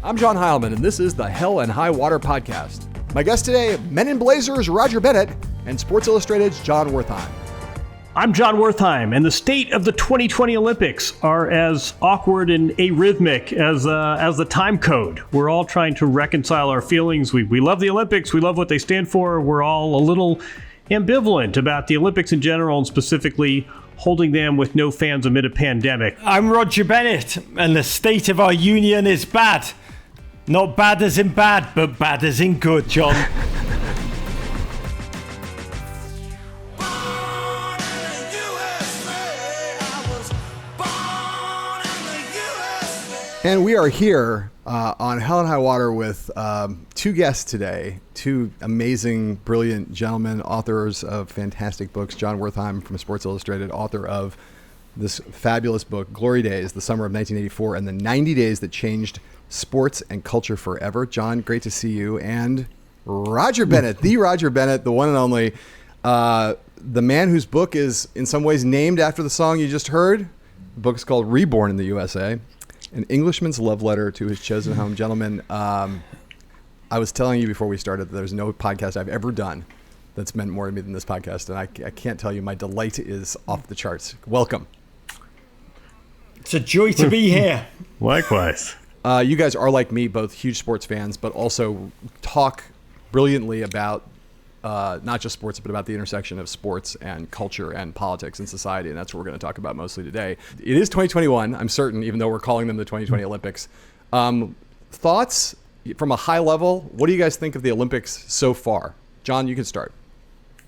I'm John Heilemann, and this is the Hell and High Water podcast. My guest today, Men in Blazers' Roger Bennett and Sports Illustrated's John Wertheim. I'm John Wertheim, and the state of the 2020 Olympics are as awkward and arrhythmic as the time code. We're all trying to reconcile our feelings. We love the Olympics. We love what they stand for. We're all a little ambivalent about the Olympics in general, and specifically holding them with no fans amid a pandemic. I'm Roger Bennett, and the state of our union is bad. Not bad as in bad, but bad as in good, John. And we are here on Hell and High Water with two guests today, two amazing, brilliant gentlemen, authors of fantastic books. John Wertheim from Sports Illustrated, author of this fabulous book, Glory Days, the Summer of 1984, and the 90 Days That Changed Sports and Culture Forever. John, great to see you. And Roger Bennett, the Roger Bennett, the one and only, the man whose book is in some ways named after the song you just heard. The book is called Reborn in the USA. An Englishman's Love Letter to His Chosen Home. Gentlemen, I was telling you before we started that there's no podcast I've ever done that's meant more to me than this podcast, and I can't tell you, my delight is off the charts. Welcome. It's a joy to be here. Likewise. You guys are, like me, both huge sports fans, but also talk brilliantly about not just sports, but about the intersection of sports and culture and politics and society, and that's what we're going to talk about mostly today. It is 2021, I'm certain, even though we're calling them the 2020 Olympics. Thoughts from a high level, what do you guys think of the Olympics so far? John, you can start.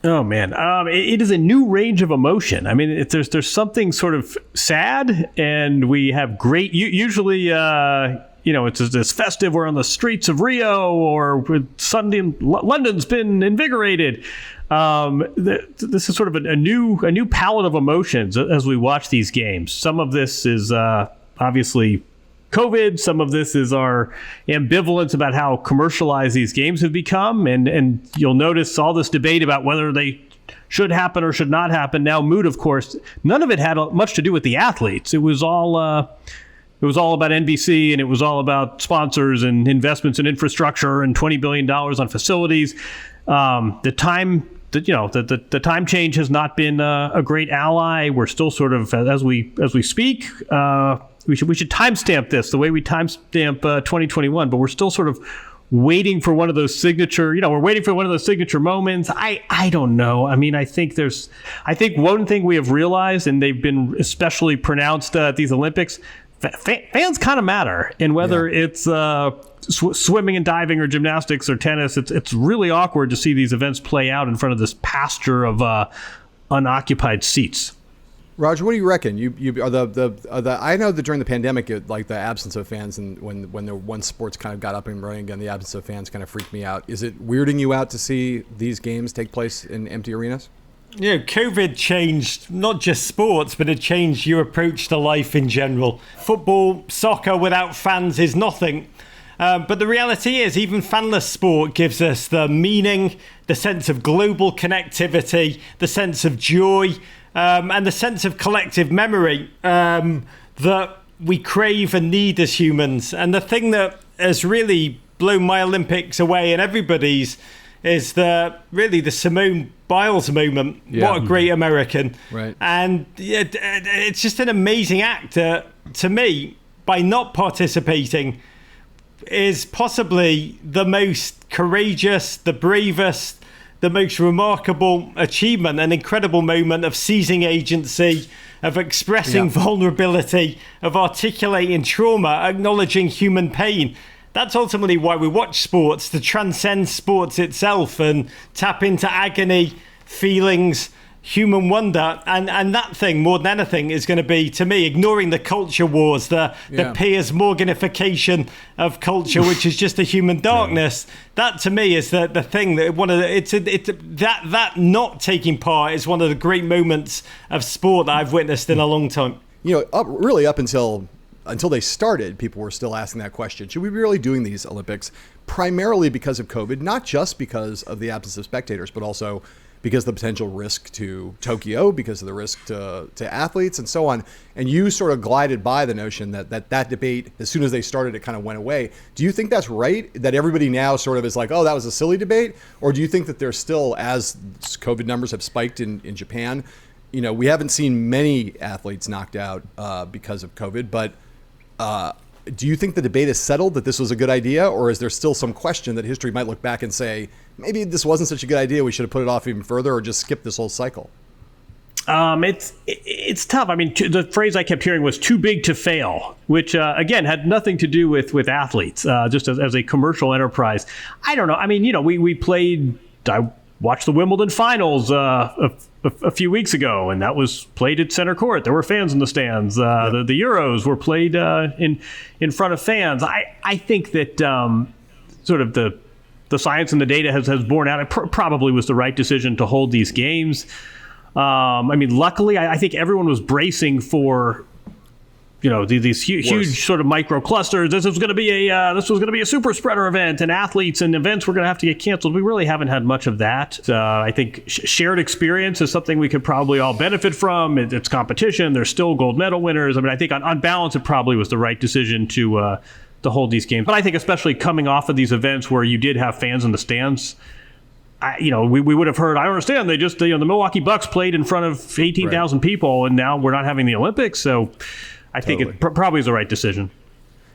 Oh, man. It is a new range of emotion. I mean, there's something sort of sad, and we have great, usually, it's this festive. We're on the streets of Rio, or Sunday, London's been invigorated. This is sort of a new palette of emotions as we watch these games. Some of this is obviously COVID. Some of this is our ambivalence about how commercialized these games have become. And you'll notice all this debate about whether they should happen or should not happen. Now, mood, of course, none of it had much to do with the athletes. It was all about NBC, and it was all about sponsors and investments in infrastructure and $20 billion on facilities. The time change has not been a great ally. We're still sort of, as we speak, we should timestamp this the way we timestamp 2021, but we're still sort of waiting for one of those signature, we're waiting for one of those signature moments. I don't know. I mean, I think one thing we have realized, and they've been especially pronounced at these Olympics, fans kind of matter. And whether it's swimming and diving or gymnastics or tennis, it's really awkward to see these events play out in front of this pasture of unoccupied seats. Roger, what do you reckon? You are the I know that during the pandemic, like the absence of fans, and when sports kind of got up and running again, the absence of fans kind of freaked me out. Is it weirding you out to see these games take place in empty arenas? COVID changed not just sports, but it changed your approach to life in general. Football, soccer without fans is nothing. But the reality is, even fanless sport gives us the meaning, the sense of global connectivity, the sense of joy, and the sense of collective memory that we crave and need as humans. And the thing that has really blown my Olympics away and everybody's is the Simone Biles moment. Yeah. What a great American. Right. And it's just an amazing act to me, by not participating, is possibly the most courageous, the bravest, the most remarkable achievement, an incredible moment of seizing agency, of expressing vulnerability, of articulating trauma, acknowledging human pain. That's ultimately why we watch sports, to transcend sports itself and tap into agony, feelings, human wonder. And that thing, more than anything, is going to be, to me, ignoring the culture wars, the Piers Morganification of culture, which is just a human darkness. That, to me, is the thing that that not taking part is one of the great moments of sport that I've witnessed in a long time. Up until they started, people were still asking that question. Should we be really doing these Olympics? Primarily because of COVID, not just because of the absence of spectators, but also because of the potential risk to Tokyo, because of the risk to athletes and so on. And you sort of glided by the notion that debate, as soon as they started, it kind of went away. Do you think that's right? That everybody now sort of is like, oh, that was a silly debate? Or do you think that there's still, as COVID numbers have spiked in Japan, we haven't seen many athletes knocked out because of COVID, but do you think the debate is settled that this was a good idea, or is there still some question that history might look back and say, maybe this wasn't such a good idea, we should have put it off even further, or just skip this whole cycle? It's tough. I mean, the phrase I kept hearing was "too big to fail," which again had nothing to do with athletes, just as a commercial enterprise. I don't know. I mean, we played. I watched the Wimbledon finals a few weeks ago, and that was played at center court. There were fans in the stands. The Euros were played in front of fans. I think that sort of the science and the data has borne out. It probably was the right decision to hold these games. I mean, luckily, I think everyone was bracing for these huge sort of micro clusters. This was going to be a super spreader event, and athletes and events were going to have to get canceled. We really haven't had much of that. I think shared experience is something we could probably all benefit from. It's competition. There's still gold medal winners. I mean, I think on balance, it probably was the right decision to hold these games. But I think especially coming off of these events where you did have fans in the stands, we would have heard, I understand, they just, the Milwaukee Bucks played in front of 18,000 people, and now we're not having the Olympics. So I think it probably is the right decision.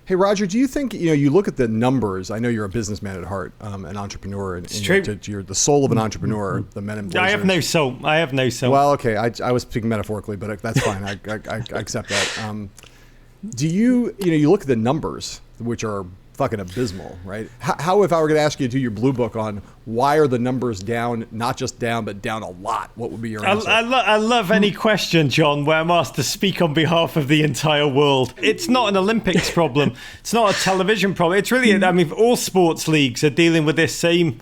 Hey, Roger, do you think, you look at the numbers, I know you're a businessman at heart, an entrepreneur, and you're the soul of an entrepreneur, the men in blazers. I have no soul. Well, okay, I was speaking metaphorically, but that's fine. I accept that. Do you look at the numbers, which are fucking abysmal, right? How, if I were going to ask you to do your blue book on why are the numbers down, not just down, but down a lot, what would be your answer? I love any question, John, where I'm asked to speak on behalf of the entire world. It's not an Olympics problem. It's not a television problem. It's really, I mean, all sports leagues are dealing with this same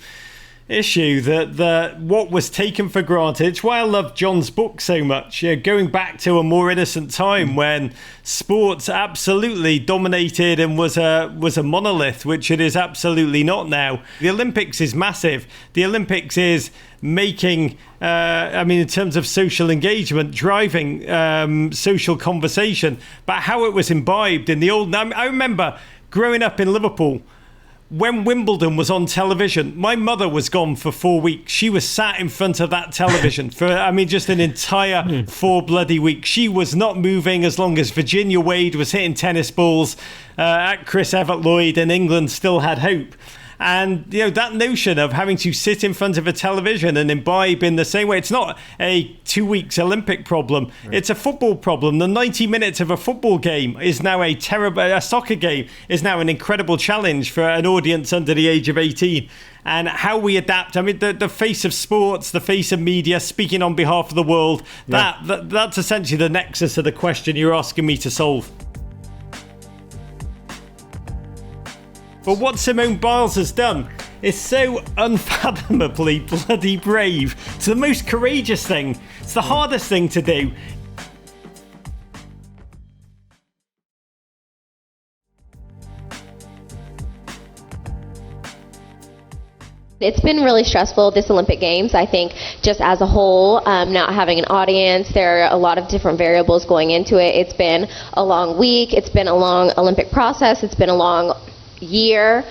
issue, that what was taken for granted. It's why I love John's book so much. Going back to a more innocent time when sports absolutely dominated and was a monolith, which it is absolutely not now. The Olympics is massive. The Olympics is making, in terms of social engagement, driving social conversation, but how it was imbibed in the old. I remember growing up in Liverpool. When Wimbledon was on television, my mother was gone for 4 weeks. She was sat in front of that television for, just an entire 4 bloody weeks. She was not moving as long as Virginia Wade was hitting tennis balls at Chris Evert-Lloyd and England still had hope. And, that notion of having to sit in front of a television and imbibe in the same way, it's not a 2 weeks Olympic problem. Right. It's a football problem. The 90 minutes of a football game is now a soccer game is now an incredible challenge for an audience under the age of 18. And how we adapt, the face of sports, the face of media, speaking on behalf of the world, that's essentially the nexus of the question you're asking me to solve. But what Simone Biles has done is so unfathomably bloody brave. It's the most courageous thing. It's the hardest thing to do. It's been really stressful, this Olympic Games, I think, just as a whole, not having an audience. There are a lot of different variables going into it. It's been a long week. It's been a long Olympic process. It's been a long year.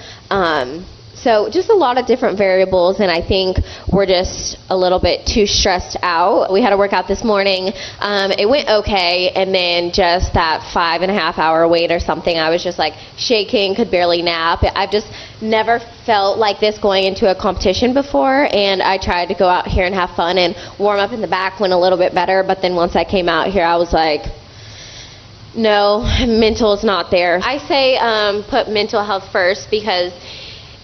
So just a lot of different variables, and I think we're just a little bit too stressed out. We had a workout this morning. It went okay, and then just that 5.5 hour wait or something, I was just like shaking, could barely nap. I've just never felt like this going into a competition before, and I tried to go out here and have fun, and warm up in the back went a little bit better, but then once I came out here, I was like, no, mental is not there. I say put mental health first, because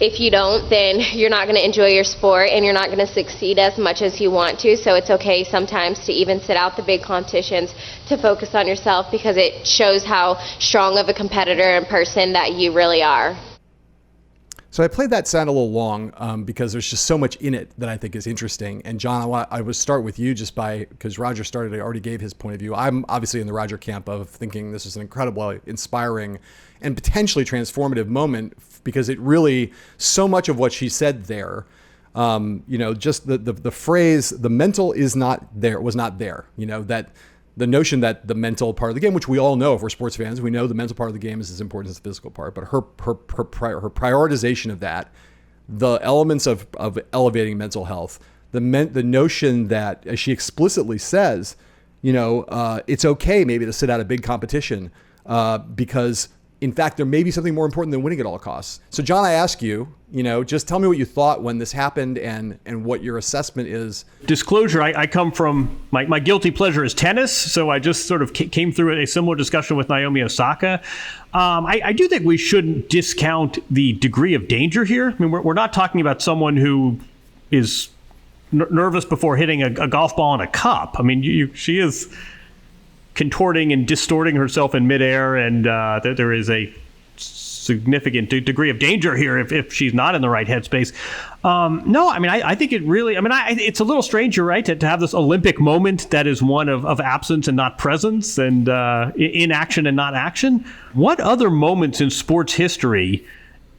if you don't, then you're not going to enjoy your sport and you're not going to succeed as much as you want to. So it's okay sometimes to even sit out the big competitions to focus on yourself, because it shows how strong of a competitor and person that you really are. So I played that sound a little long because there's just so much in it that I think is interesting. And John, I would start with you because Roger already gave his point of view. I'm obviously in the Roger camp of thinking this is an incredible, inspiring, and potentially transformative moment, because it really, so much of what she said there Just the phrase, the mental is not there, was not there, that the notion that the mental part of the game, which we all know, if we're sports fans, we know the mental part of the game is as important as the physical part, but her prioritization of that, the elements of elevating mental health, the notion that, as she explicitly says, it's okay maybe to sit out a big competition because in fact, there may be something more important than winning at all costs. So John, I ask you, just tell me what you thought when this happened and what your assessment is. Disclosure, I come from, my guilty pleasure is tennis. So I just sort of came through a similar discussion with Naomi Osaka. I do think we shouldn't discount the degree of danger here. I mean, we're not talking about someone who is nervous before hitting a golf ball in a cup. I mean, she is contorting and distorting herself in midair, and there is a significant degree of danger here if she's not in the right headspace. No, I mean, I think it really, it's a little strange, you're right, to have this Olympic moment that is one of absence and not presence, and inaction and not action. What other moments in sports history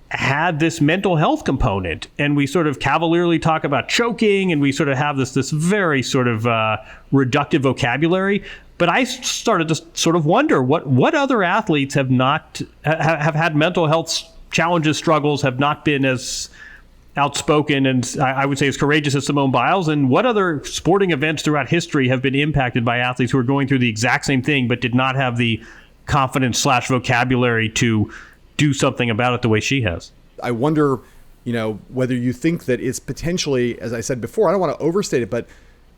had this mental health component? And we sort of cavalierly talk about choking, and we sort of have this very sort of reductive vocabulary. But I started to sort of wonder what other athletes have had mental health challenges, struggles, have not been as outspoken and I would say as courageous as Simone Biles, and what other sporting events throughout history have been impacted by athletes who are going through the exact same thing but did not have the confidence / vocabulary to do something about it the way she has. I wonder, whether you think that it's potentially, as I said before, I don't want to overstate it, but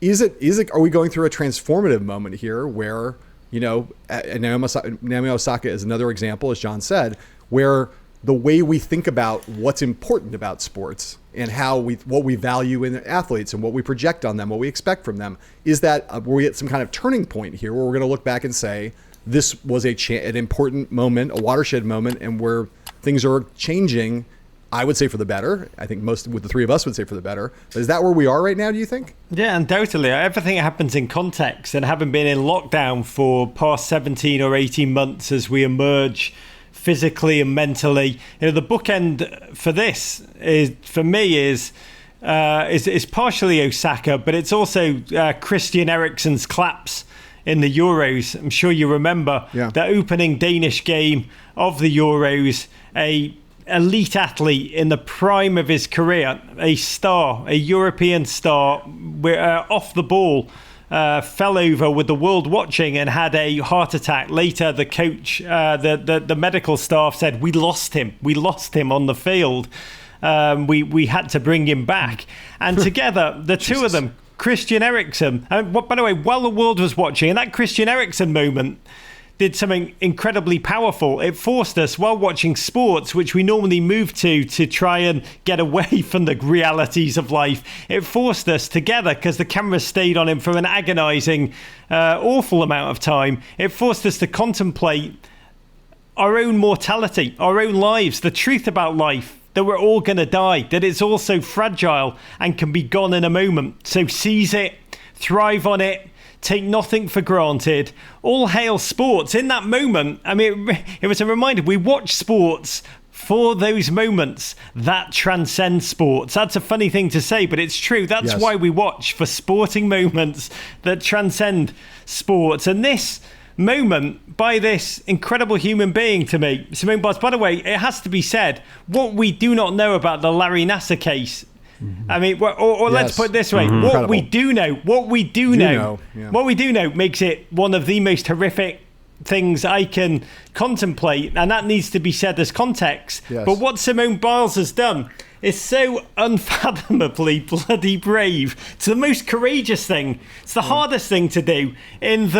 are we going through a transformative moment here where, Naomi Osaka is another example, as John said, where the way we think about what's important about sports and what we value in athletes and what we project on them, what we expect from them, is that we're at some kind of turning point here where we're going to look back and say, this was an important moment, a watershed moment, and where things are changing, I would say for the better. I think most with the three of us would say for the better. But is that where we are right now, do you think? Yeah, undoubtedly. Everything happens in context, and having been in lockdown for past 17 or 18 months as we emerge physically and mentally, the bookend for this is partially Osaka, but it's also Christian Eriksen's collapse in the Euros. I'm sure you remember the opening Danish game of the Euros, a elite athlete in the prime of his career, a European star, off the ball, fell over with the world watching and had a heart attack. Later, the coach, the medical staff said, we lost him on the field. We had to bring him back. And together, the two of them, Christian Eriksen, by the way, while the world was watching, and that Christian Eriksen moment did something incredibly powerful. It forced us, while watching sports, which we normally move to try and get away from the realities of life, it forced us together, because the camera stayed on him for an agonizing, awful amount of time. It forced us to contemplate our own mortality, our own lives, the truth about life, that we're all going to die, that it's all so fragile and can be gone in a moment. So seize it, thrive on it, take nothing for granted. All hail sports. In that moment, it was a reminder. We watch sports for those moments that transcend sports. That's a funny thing to say, but it's true. That's why we watch, for sporting moments that transcend sports. And this moment by this incredible human being to me, Simone Biles. By the way, it has to be said, what we do not know about the Larry Nassar case. Let's put it this way: what we do know makes it one of the most horrific things I can contemplate, and that needs to be said as context. But what Simone Biles has done is so unfathomably bloody brave. It's the most courageous thing. It's the hardest thing to do. In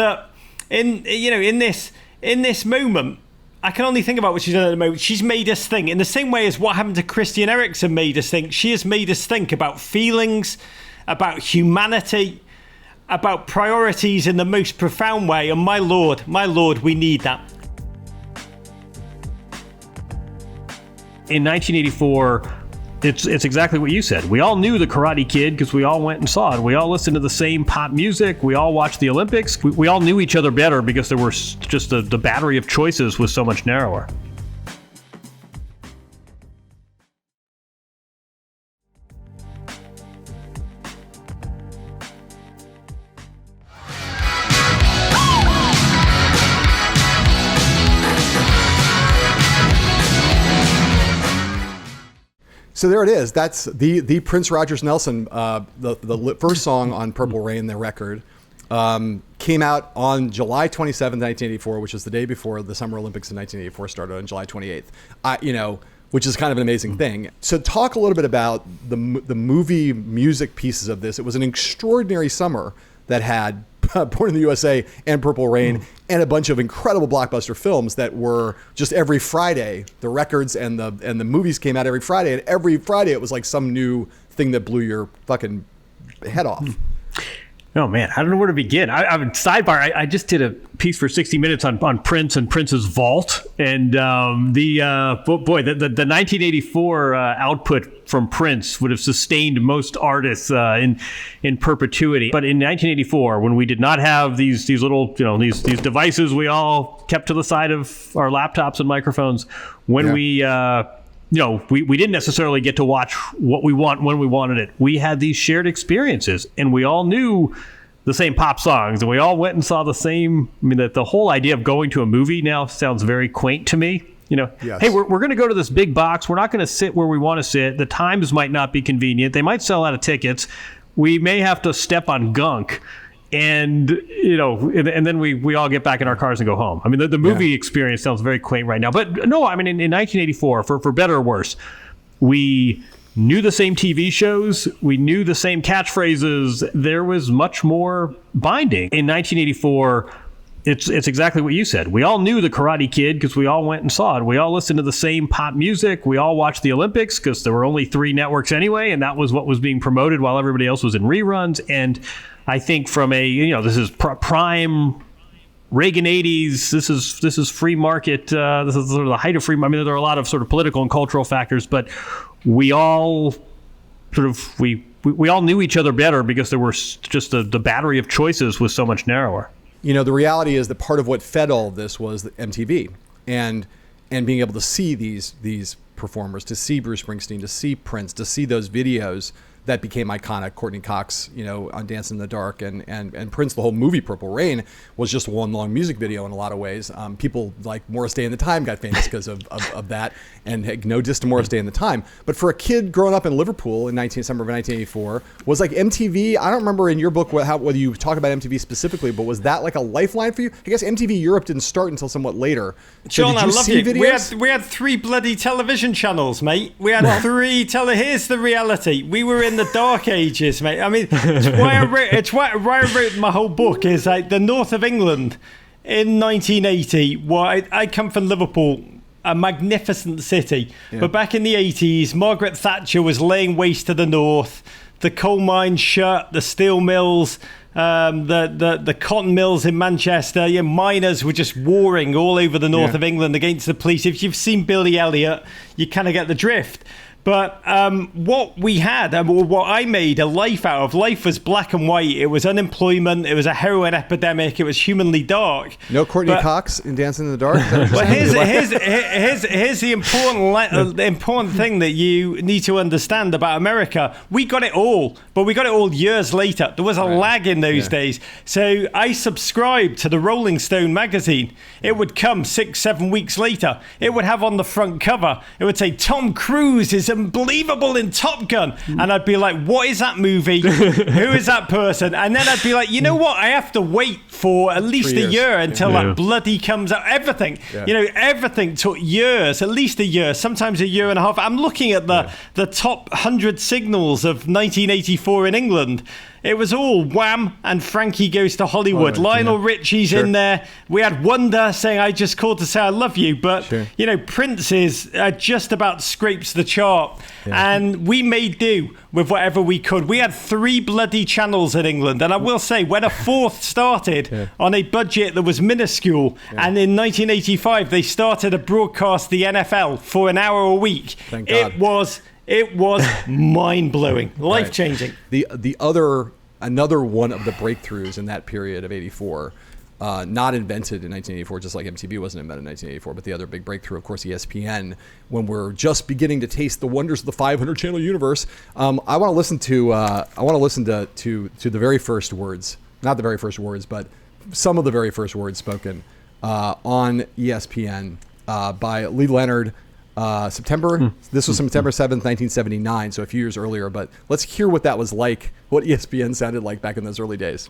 this moment, I can only think about what she's done at the moment. She's made us think, in the same way as what happened to Christian Eriksen made us think. She has made us think about feelings, about humanity, about priorities in the most profound way. And my Lord, we need that. In 1984, it's exactly what you said. We all knew the Karate Kid because we all went and saw it. We all listened to the same pop music. We all watched the Olympics. We all knew each other better because there were just the battery of choices was so much narrower. So there it is. That's the Prince Rogers Nelson, the first song on Purple Rain, the record, came out on July 27th, 1984, which was the day before the Summer Olympics in 1984 started on July 28th. Which is kind of an amazing thing. So talk a little bit about the movie music pieces of this. It was an extraordinary summer that had Born in the USA and Purple Rain and a bunch of incredible blockbuster films that were just every Friday. The records and the movies came out every Friday, and every Friday it was like some new thing that blew your fucking head off. Oh man, I don't know where to begin. Sidebar. I just did a piece for 60 Minutes on Prince and Prince's vault, and the 1984 output from Prince would have sustained most artists in perpetuity. But in 1984, when we did not have these little these devices we all kept to the side of our laptops and microphones, when we didn't necessarily get to watch what we want when we wanted it. We had these shared experiences, and we all knew the same pop songs, and we all went and saw the same. I mean, the whole idea of going to a movie now sounds very quaint to me. Yes. Hey, we're going to go to this big box. We're not going to sit where we want to sit. The times might not be convenient. They might sell out of tickets. We may have to step on gunk. And then we all get back in our cars and go home. I mean, the movie experience sounds very quaint right now. But no, I mean, in 1984, for better or worse, we knew the same TV shows. We knew the same catchphrases. There was much more binding. In 1984, it's exactly what you said. We all knew the Karate Kid because we all went and saw it. We all listened to the same pop music. We all watched the Olympics because there were only 3 networks anyway, and that was what was being promoted while everybody else was in reruns. And I think from this is prime Reagan 80s. This is free market. This is sort of the height of free market. I mean, there are a lot of sort of political and cultural factors, but we all we all knew each other better because there were just the battery of choices was so much narrower. The reality is that part of what fed all of this was the MTV and being able to see these performers, to see Bruce Springsteen, to see Prince, to see those videos that became iconic. Courtney Cox, on Dance in the Dark, and Prince. The whole movie Purple Rain was just one long music video in a lot of ways. People like Morris Day and the Time got famous because of that, and no diss to Morris Day and the Time. But for a kid growing up in Liverpool in December of 1984, was like MTV. I don't remember in your book whether you talk about MTV specifically, but was that like a lifeline for you? I guess MTV Europe didn't start until somewhat later. John, so I love you. Videos? We had 3 bloody television channels, mate. We had 3 Here's the reality. We were in the dark ages, mate. I mean, it's why I wrote my whole book is like the north of England in 1980. I come from Liverpool, a magnificent city. Yeah. But back in the 80s, Margaret Thatcher was laying waste to the north. The coal mines shut, the steel mills, the cotton mills in Manchester. Miners were just warring all over the north of England against the police. If you've seen Billy Elliot, you kind of get the drift. But what we had, what I made a life out of, life was black and white. It was unemployment. It was a heroin epidemic. It was humanly dark. No Courtney Cox in Dancing in the Dark? But here's the important thing that you need to understand about America. We got it all, but we got it all years later. There was a lag in those days. So I subscribed to the Rolling Stone magazine. It would come 6-7 weeks later. It would have on the front cover, it would say, Tom Cruise is unbelievable in Top Gun. And I'd be like, what is that movie? Who is that person? And then I'd be like, you know what? I have to wait for at least a year until that bloody comes out. Everything, everything took years, at least a year, sometimes a year and a half. I'm looking at the top 100 signals of 1984 in England. It was all Wham and Frankie Goes to Hollywood. Lionel Richie's in there. We had Wonder saying, I just called to say I love you. But, Prince is just about scrapes the chart. Yeah. And we made do with whatever we could. We had 3 bloody channels in England. And I will say, when a 4th started on a budget that was minuscule, and in 1985, they started to broadcast the NFL for an hour a week. Thank God. It was mind-blowing, life-changing. Another one of the breakthroughs in that period of 84, not invented in 1984, just like MTV wasn't invented in 1984, but the other big breakthrough, of course, ESPN, when we're just beginning to taste the wonders of the 500-channel universe. I want to listen to the very first words, not the very first words, but some of the very first words spoken on ESPN by Lee Leonard. September. This was September 7th, 1979, so a few years earlier. But let's hear what that was like, what ESPN sounded like back in those early days.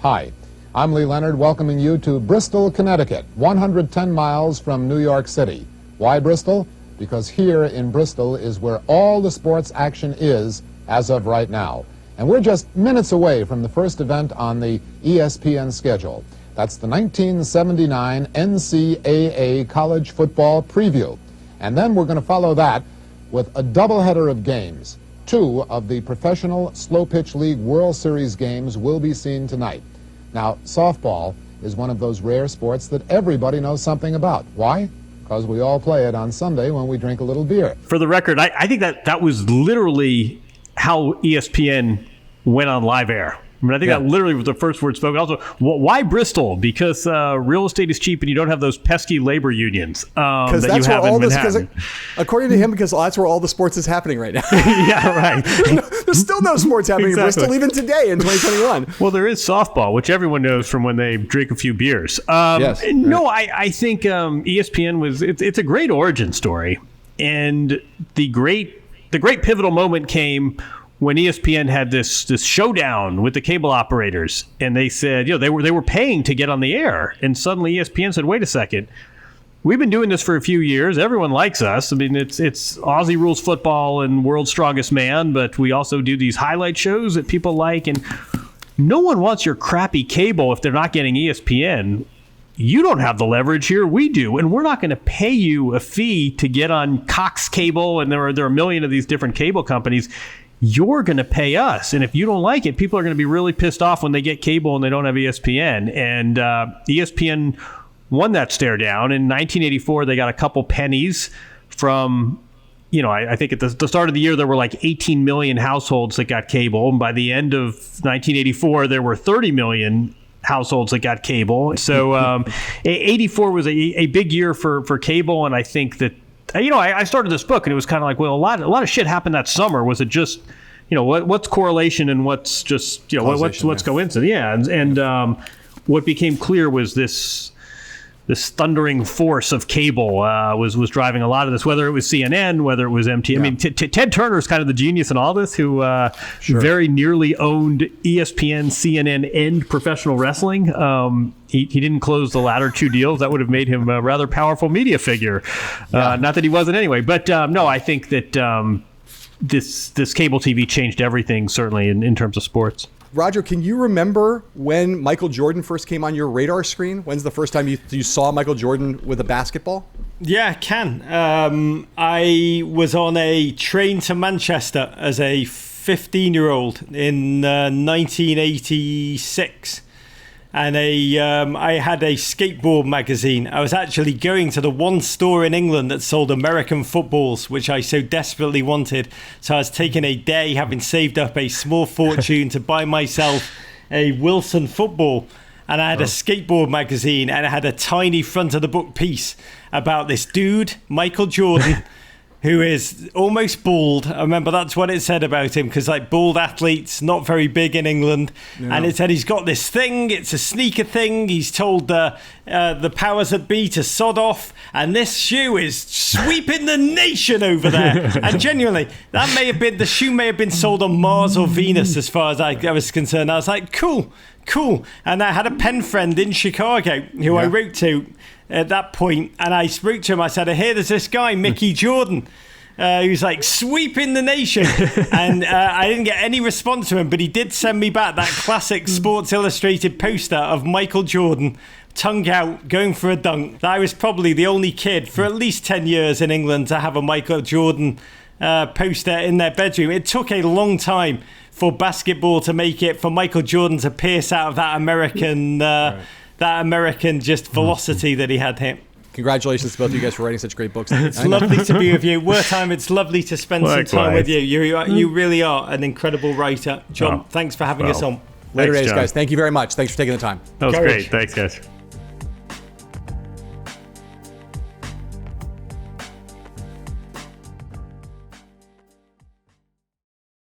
Hi, I'm Lee Leonard, welcoming you to Bristol, Connecticut, 110 miles from New York City. Why Bristol? Because here in Bristol is where all the sports action is as of right now. And we're just minutes away from the first event on the ESPN schedule. That's the 1979 NCAA College Football Preview. And then we're going to follow that with a doubleheader of games. 2 of the Professional Slow Pitch League World Series games will be seen tonight. Now, softball is one of those rare sports that everybody knows something about. Why? Because we all play it on Sunday when we drink a little beer. For the record, I think that was literally how ESPN went on live air. I mean, I think that literally was the first word spoken. Also, why Bristol? Because real estate is cheap and you don't have those pesky labor unions that you have in Manhattan. According to him, because that's where all the sports is happening right now. Yeah, right. There's still no sports happening in Bristol even today in 2021. Well, there is softball, which everyone knows from when they drink a few beers. Yes. No, I think ESPN it's a great origin story. And the great pivotal moment came when ESPN had this showdown with the cable operators, and they said, they were paying to get on the air, and suddenly ESPN said, wait a second, we've been doing this for a few years. Everyone likes us. I mean, it's Aussie Rules Football and World's Strongest Man, but we also do these highlight shows that people like, and no one wants your crappy cable if they're not getting ESPN. You don't have the leverage here. We do. And we're not going to pay you a fee to get on Cox Cable, and there are a million of these different cable companies. You're going to pay us. And if you don't like it, people are going to be really pissed off when they get cable and they don't have ESPN. And ESPN won that stare down. In 1984, they got a couple pennies from, I think at the start of the year, there were like 18 million households that got cable. And by the end of 1984, there were 30 million households that got cable. So 84 was a big year for cable. And I think that, I started this book and it was kind of like, well, a lot of shit happened that summer. Was it just, what's correlation and what's just, what's coincidence? Yeah. And what became clear was this thundering force of cable was driving a lot of this, whether it was CNN, whether it was MT. Yeah. I mean, Ted Turner's kind of the genius in all this, who very nearly owned ESPN, CNN, and professional wrestling. He didn't close the latter 2 deals. That would have made him a rather powerful media figure. Not that he wasn't anyway. But no, I think that this cable TV changed everything, certainly in terms of sports. Roger, can you remember when Michael Jordan first came on your radar screen? When's the first time you saw Michael Jordan with a basketball? Yeah, I can. I was on a train to Manchester as a 15-year-old in 1986. And I had a skateboard magazine. I was actually going to the one store in England that sold American footballs, which I so desperately wanted. So I was taking a day, having saved up a small fortune to buy myself a Wilson football. And I had a skateboard magazine, and it had a tiny front of the book piece about this dude, Michael Jordan, who is almost bald. I remember that's what it said about him, because bald athletes, not very big in England. No. And it said he's got this thing, it's a sneaker thing. He's told the powers that be to sod off, and this shoe is sweeping the nation over there. And genuinely, the shoe may have been sold on Mars or Venus as far as I was concerned. I was like, cool. And I had a pen friend in Chicago who I wrote to at that point, and I spoke to him. I said, I hear there's this guy, Mickey Jordan, who's sweeping the nation. And I didn't get any response to him, but he did send me back that classic Sports Illustrated poster of Michael Jordan, tongue out, going for a dunk. I was probably the only kid for at least 10 years in England to have a Michael Jordan poster in their bedroom. It took a long time for basketball to make it, for Michael Jordan to pierce out of that American just velocity that he had here. Congratulations to both of you guys for writing such great books. It's lovely to be with you. Wertheim, it's lovely to spend some time with you. You really are an incredible writer. John, thanks for having us on. Later days, guys. Thank you very much. Thanks for taking the time. That was great. Thanks, guys.